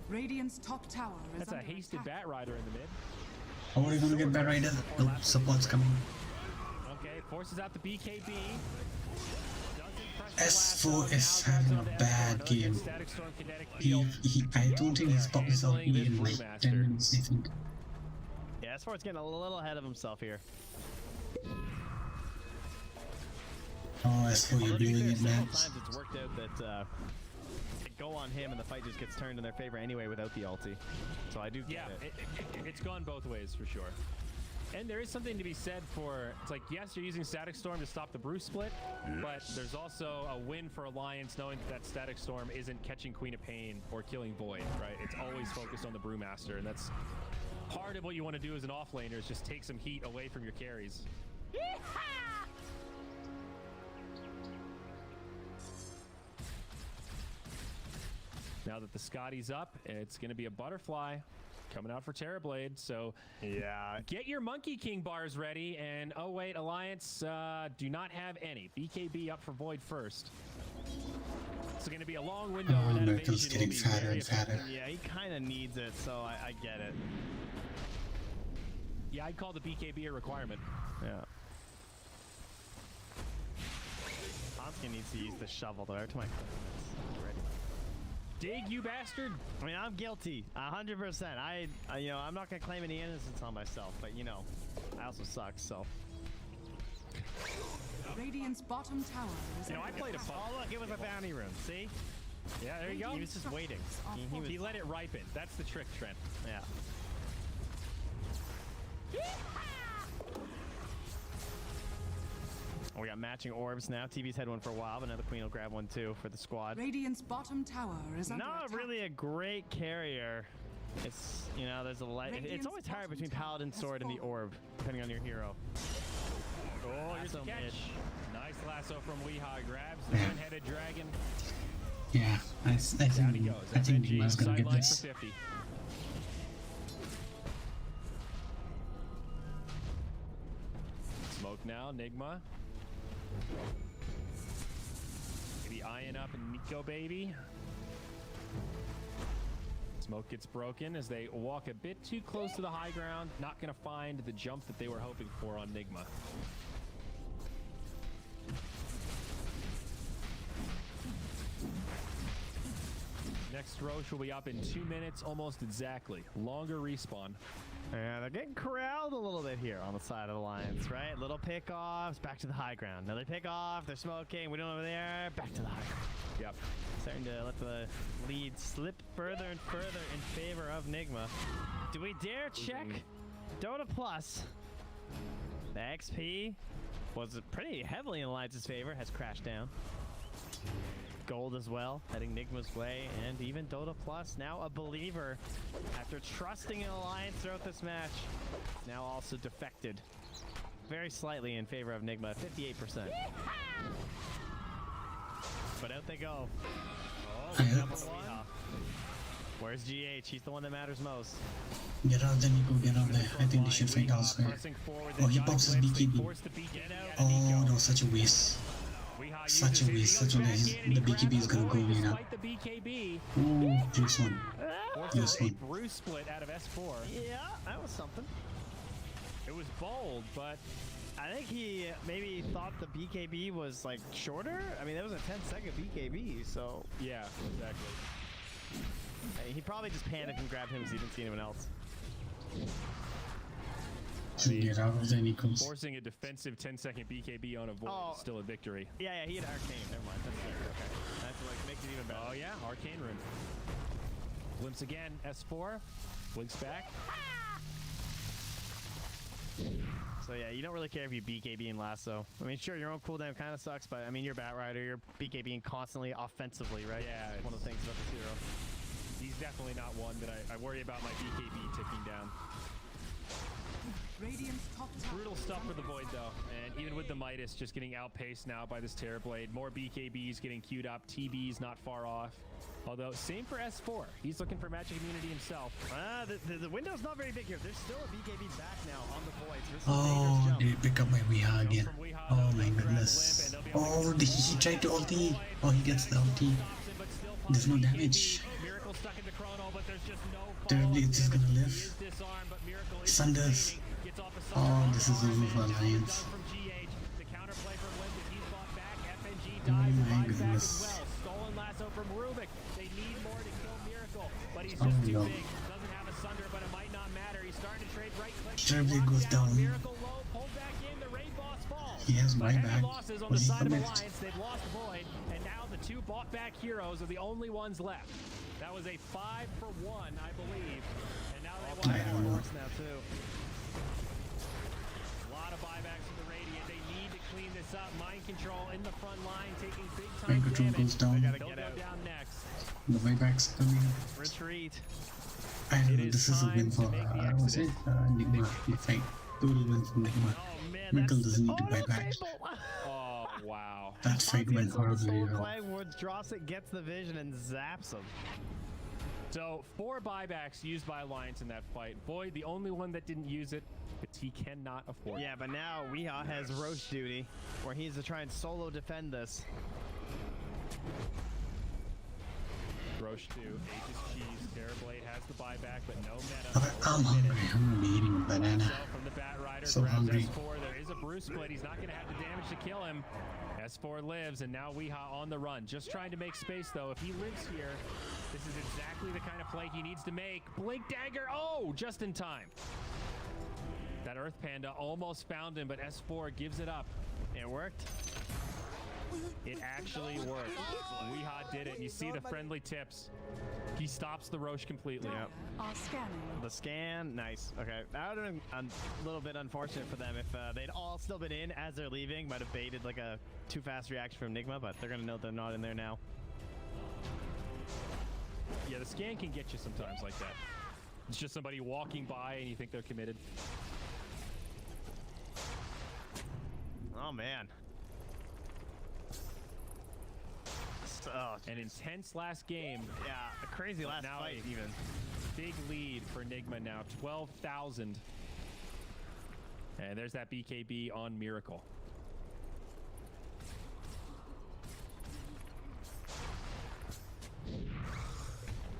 Radiant's top tower is That's a under hasted attack. Bat Rider in the mid. How are you gonna get back right there? Nope, support's coming. Okay, forces out the BKB. Doesn't press the S4 lasso, is now having goes a on bad Veno, game. Static Storm kinetic field. I don't think he's popped this out Handling this in like Brewmaster. 10 minutes, I think. Yeah, S4's getting a little ahead of himself here. Oh, S4, you're Although, to be doing fair, it, man. several times it's worked out that it go on him and the fight just gets turned in their favor anyway without the ulti. So I do get Yeah, it. it's gone both ways for sure. And there is something to be said for, it's like, yes, you're using Static Storm to stop the Brew split, but there's also a win for Alliance knowing that Static Storm isn't catching Queen of Pain or killing Void, right? It's always focused on the Brewmaster, and that's part of what you want to do as an offlaner is just take some heat away from your carries. Now that the Scotty's up, it's going to be a Butterfly coming out for Terrorblade. So Yeah. get your Monkey King bars ready. And oh wait, Alliance do not have any. BKB up for Void first. It's going to be a long window where that Miracle's evasion will getting be fatter very and fatter. effective. Yeah, he kind of needs it, so I get it. Yeah, I'd call the BKB a requirement. Yeah. Hanskin needs to use the shovel though. Every time I ready. Dig, you bastard! I mean, I'm guilty, 100%. I you know, I'm not gonna claim any innocence on myself, but you know, I also suck. So. Radiant's bottom tower is You know, I under played a attack. fun. Oh look, it was a bounty room. See? Yeah, there you go. He was just waiting. He let it ripen. That's the trick, Trent. Yeah. got matching orbs now. TV's had one for a while, but now the Queen will grab one too for the squad. Radiant's bottom tower is under Not attack. really a great carrier. It's, you know, there's a light. It's always hard between Paladin Sword and the orb, depending on your hero. Oh, here's the Lasso catch. mid. Nice lasso from Weehaw. Grabs the one-headed dragon. Yeah, I Down he think goes. Nigma's gonna get sideline this. for 50. Smoke now, Nigma. Maybe eyeing up and Nico baby. Smoke gets broken as they walk a bit too close to the high ground. Not gonna find the jump that they were hoping for on Nigma. Next Roche will be up in 2 minutes, almost exactly. Longer respawn. Yeah, they're getting corralled a little bit here on the side of the Lions, right? Little pickoffs, back to the high ground. Another pickoff, they're smoking, we don't know over there, back to the high ground. Yep. Starting to let the lead slip further and further in favor of Nigma. Do we dare check Dota Plus? The XP was pretty heavily in Alliance's favor, has crashed down. Gold as well, heading Nigma's way, and even Dota Plus now a believer after trusting in Alliance throughout this match. Now also defected very slightly in favor of Nigma, 58%. But out they go. Oh, number one. Where's GH? He's the one that matters most. Get out there, Nico, get out there. I think they should fight elsewhere. Oh, he pops his BKB. Oh, that was such a waste. Such a waste, such a waste. The BKB is gonna go away now. Oh, juice one. Juice one. Bruce split out of S4. Yeah, that was something. It was bold, but I think he maybe thought the BKB was like shorter. I mean, that was a 10-second BKB, so yeah, exactly. He probably just panicked and grabbed him because he didn't see anyone else. Should get out of there, Nichols. Forcing a defensive 10-second BKB on a void is still a victory. Yeah, he had Arcane. Never mind. That's good. Okay. That's like makes it even better. Oh yeah, Arcane Rune. Glimpse again, S4. Blinks back. So yeah, you don't really care if you BKB in Lasso. I mean, sure, your own cooldown kind of sucks, but I mean, you're Bat Rider. You're BKBing constantly offensively, right? Yeah, That's one of the things about this hero. He's definitely not one that I worry about my BKB ticking down. Radiant's top tower Brutal stuff for the Void though, and even with the Midas just getting outpaced now by this Terrorblade, more BKBs getting queued up, TB's not far off. Although, same for S4. He's looking for Magic Immunity himself. The window's not very big here. There's still a BKB back now on the Voids. This is a Oh, dangerous did he jump. pick up my Weehaw again? Oh my goodness. Oh, he tried to ulti. Oh, he gets the ulti. There's no damage. Miracle stuck into Chrono, but there's just no Terrorblade's just gonna live. Is disarmed, but Miracle is Sunders. gets off a Oh, this is over for Alliance. from GH. The counterplay from Limpid, he's fought back. FNG Oh dies and my buys back as goodness. well. Stolen lasso from Rubik. They need more to kill Miracle, but he's Oh just too no. big. Doesn't have a Sunder, but it might not matter. He's starting to trade right click. Terrorblade goes down. Miracle low, pulled back in. The raid boss falls. He has But heavy buyback. losses on Was the he side of commit? Alliance. They've lost Void, and now the two bought back heroes are the only ones left. That was a 5-for-1, I believe. And now they I want don't know. Works now too. a lot of buybacks from the Radiant. They need to clean this up. Mind control in the front line, taking big time Mind control damage. goes down. gotta They'll get go out. down next. The buybacks coming. Retreat. I don't know. It This is is a win time for to make the was it Nigma? In fact, total win for Nigma. Oh man, Miracle that's doesn't need to buy no, back. Fable. Oh, wow. That fight went horribly wrong. Play where Drossett gets the vision and zaps him. So, 4 buybacks used by Alliance in that fight. Void, the only one that didn't use it, because he cannot afford it. Yeah, but now Weehaw has Roche duty, where he's to try and solo defend this. Roche 2, Aegis Cheese, Terrorblade has the buyback, but no meta. I'm hungry. I'm gonna be eating a banana. So from the Bat Rider, So grabs hungry. S4. There is a Bruce split. He's not going to have the damage to kill him. S4 lives, and now Weehaw on the run. Just trying to make space, though. If he lives here, this is exactly the kind of play he needs to make. Blink Dagger. Oh, just in time. That Earth Panda almost found him, but S4 gives it up. It worked. It actually worked. Weehaw did it. You see the friendly tips. He stops the Roche completely. Dire are scanning. The scan, nice. Okay, that would have been a little bit unfortunate for them if they'd all still been in as they're leaving. Might have baited like a too fast reaction from Nigma, but they're gonna know they're not in there now. Yeah, the scan can get you sometimes like that. It's just somebody walking by and you think they're committed. Oh man. Oh, An intense last game. yeah, a crazy last now fight a even. Big lead for Nigma now, 12,000. And there's that BKB on Miracle.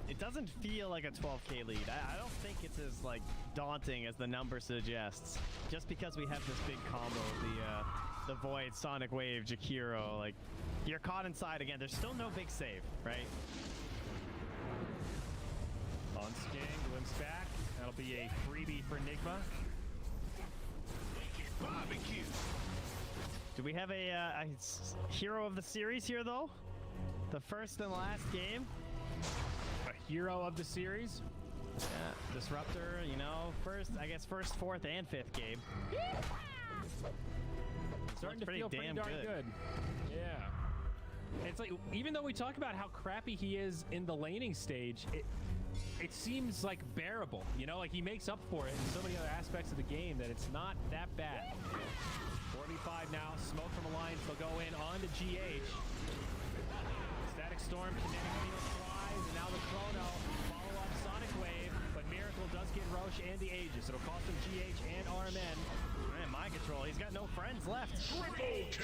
It doesn't feel like a 12k lead. I don't think it's as like daunting as the number suggests. Just because we have this big combo, the Void, Sonic Wave, Jakiro, like you're caught inside again. There's still no big save, right? On scan, glimpse back. That'll be a freebie for Nigma. Barbecue. Do we have a hero of the series here though? The first and last game. A hero of the series. Yeah, Disruptor, you know, I guess first, fourth, and fifth game. Starting to pretty feel pretty damn darn good. good. Yeah. It's like, even though we talk about how crappy he is in the laning stage, it seems like bearable. You know, like he makes up for it in so many other aspects of the game that it's not that bad. 4v5 now, smoke from Alliance, they'll go in on to GH. Static Storm, kinetic field flies, and now the Chrono follow up Sonic Wave, but Miracle does get Roche and the Aegis. It'll cost him GH and RMN. Man, mind control. He's got no friends left.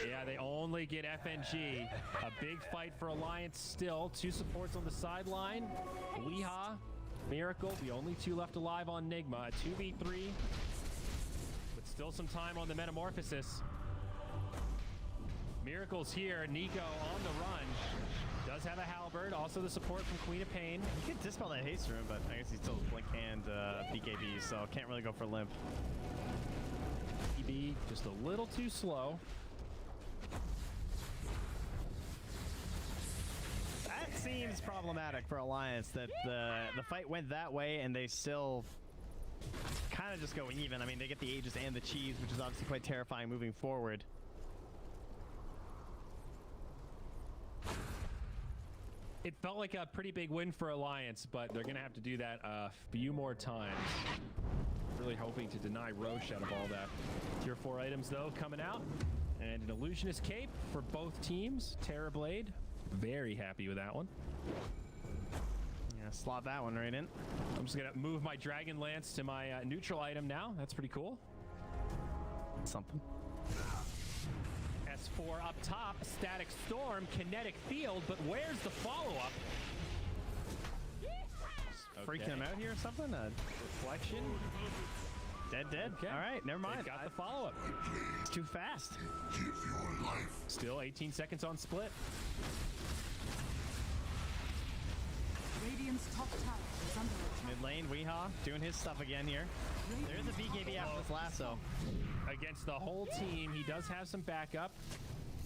Yeah, they only get FNG. A big fight for Alliance still. Two supports on the sideline. Weehaw, Miracle, the only two left alive on Nigma. A 2v3, but still some time on the Metamorphosis. Miracle's here. Nico on the run. Does have a halberd. Also the support from Queen of Pain. He could dispel that haste room, but I guess he's still blink hand BKB, so can't really go for limp. EB just a little too slow. That seems problematic for Alliance, that the fight went that way and they still kind of just go even. I mean, they get the Aegis and the cheese, which is obviously quite terrifying moving forward. It felt like a pretty big win for Alliance, but they're going to have to do that a few more times. Really hoping to deny Roche out of all that. Tier 4 items, though, coming out. And an Illusionist Cape for both teams. Terrorblade, very happy with that one. Yeah, slot that one right in. I'm just going to move my Dragon Lance to my neutral item now. That's pretty cool. Something. S4 up top, Static Storm, Kinetic Field, but where's the follow-up? Freaking him out here or something? Reflection. Dead. Okay. All right, never mind. They've got the follow-up. It's too fast. Give your life. Still 18 seconds on split. Radiant's top tower is under attack. Mid lane, Weehaw doing his stuff again here. There's a BKB after this lasso. Against the whole team, he does have some backup.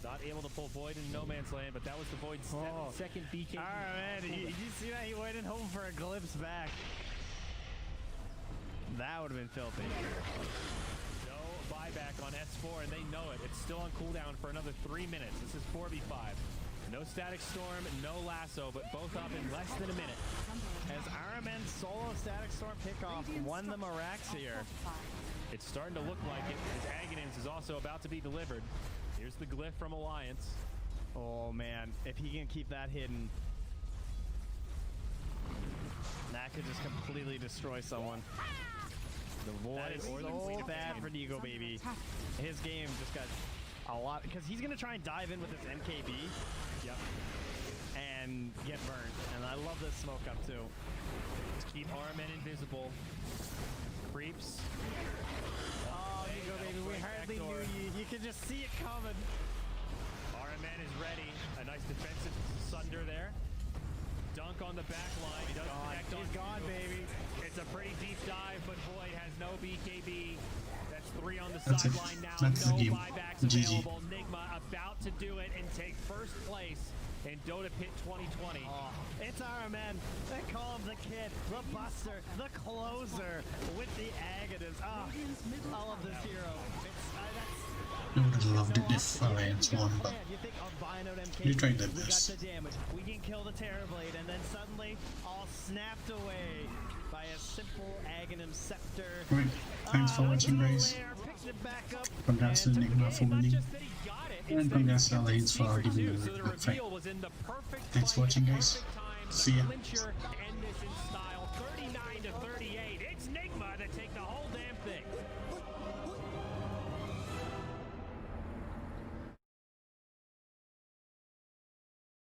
Not able to pull Void into no man's land, but that was the Void's 7-second BKB. All right, man. Did you see that? He waited home for a glimpse back. That would have been filthy. No buyback on S4, and they know it. It's still on cooldown for another 3 minutes. This is 4v5. No Static Storm, no Lasso, but both up in less than a minute. As RMN solo Static Storm pickoff won the Marax here. It's starting to look like it, as Aghanim's is also about to be delivered. Here's the glyph from Alliance. Oh man, if he can keep that hidden, that could just completely destroy someone. The Void is so bad for Nigo, baby. His game just got a lot, because he's gonna try and dive in with his MKB. Yep. And get burned. And I love this smoke up too. Just keep RMN invisible. Creeps. Oh, Nigo, baby, we hardly knew you. You could just see it coming. RMN is ready. A nice defensive sunder there. Dunk on the back line. He does connect on. He's gone, baby. It's a pretty deep dive, but Void has no BKB. That's 3 on the That's sideline now. that's No the game. buybacks GG. available. Nigma about to do it and take first place in Dota Pit 2020. Oh, it's our man. They call him the kid, the buster, the closer with the Agadams. Oh, I love this hero. I would have loved it if Alliance won, but you tried their best. We can kill the Terrorblade, and then suddenly all snapped away by a simple Aghanim scepter. Right, thanks for watching, guys. Congrats to Nigma for winning, and congrats to Alliance for giving us a good fight. Thanks for watching, guys. See ya.